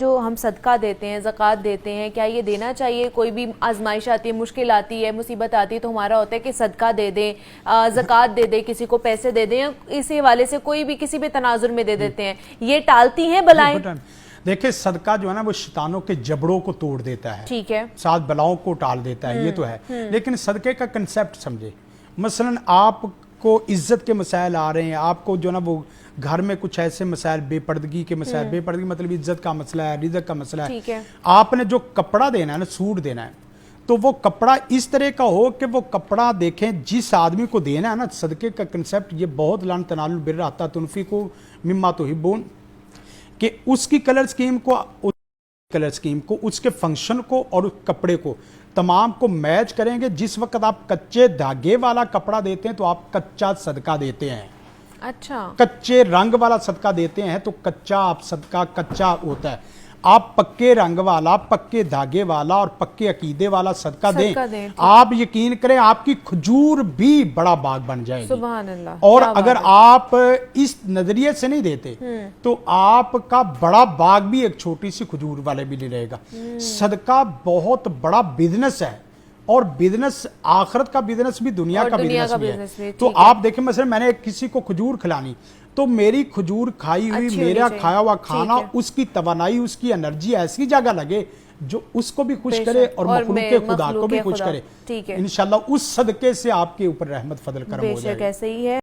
جو ہم صدقہ دیتے ہیں، زکوٰۃ دیتے ہیں، کیا یہ دینا چاہیے؟ کوئی بھی آزمائش آتی ہے، مشکل آتی ہے، مصیبت آتی ہے تو ہمارا ہوتا ہے کہ صدقہ دے دیں، زکوٰۃ دے دیں، کسی کو پیسے دے دیں، اسی حوالے سے کوئی بھی کسی بھی تناظر میں دے دیتے ہیں، یہ ٹالتی ہیں بلائیں؟ دیکھیں صدقہ جو ہے نا وہ شیطانوں کے جبڑوں کو توڑ دیتا ہے، ٹھیک ہے، ساتھ بلاؤں کو ٹال دیتا ہے، یہ تو ہے۔ لیکن صدقے کا کنسیپٹ سمجھے، مثلا آپ کو عزت کے مسائل آ رہے ہیں، آپ کو جو نا وہ گھر میں کچھ ایسے مسائل، بے پردگی کے مسائل، بے پردگی مطلب عزت کا مسئلہ ہے، رزق کا مسئلہ ہے، آپ نے جو کپڑا دینا ہے نا، سوٹ دینا ہے، تو وہ کپڑا اس طرح کا ہو کہ وہ کپڑا دیکھیں جس آدمی کو دینا ہے نا، صدقے کا کنسیپٹ یہ بہت لن تنالوا البر حتی تنفقوا مما تحبون، کہ اس کی کلر سکیم کو اس کے فنکشن کو اور اس کپڑے کو تمام کو میچ کریں گے۔ جس وقت آپ کچے دھاگے والا کپڑا دیتے ہیں تو آپ کچا صدقہ دیتے ہیں، اچھا، کچے رنگ والا صدقہ دیتے ہیں تو کچا آپ صدقہ کچا ہوتا ہے۔ آپ پکے رنگ والا، پکے دھاگے والا اور پکے عقیدے والا صدقہ دیں، آپ یقین کریں آپ کی کھجور بھی بڑا باغ بن جائے گی۔ سبحان اللہ۔ اور اگر آپ اس نظریے سے نہیں دیتے تو آپ کا بڑا باغ بھی ایک چھوٹی سی کھجور والے بھی نہیں رہے گا۔ صدقہ بہت بڑا بزنس ہے، اور بزنس آخرت کا بزنس بھی، دنیا کا بزنس بھی ہے۔ تو آپ دیکھیں مثلا میں نے کسی کو کھجور کھلانی تو میری کھجور کھائی ہوئی، میرا کھایا ہوا کھانا، اس کی توانائی، اس کی انرجی ایسی جگہ لگے جو اس کو بھی خوش کرے اور مخلوق خدا کو بھی خوش کرے۔ انشاءاللہ اس صدقے سے آپ کے اوپر رحمت فضل کرم ہو جائے گا۔ ایسے ہی ہے۔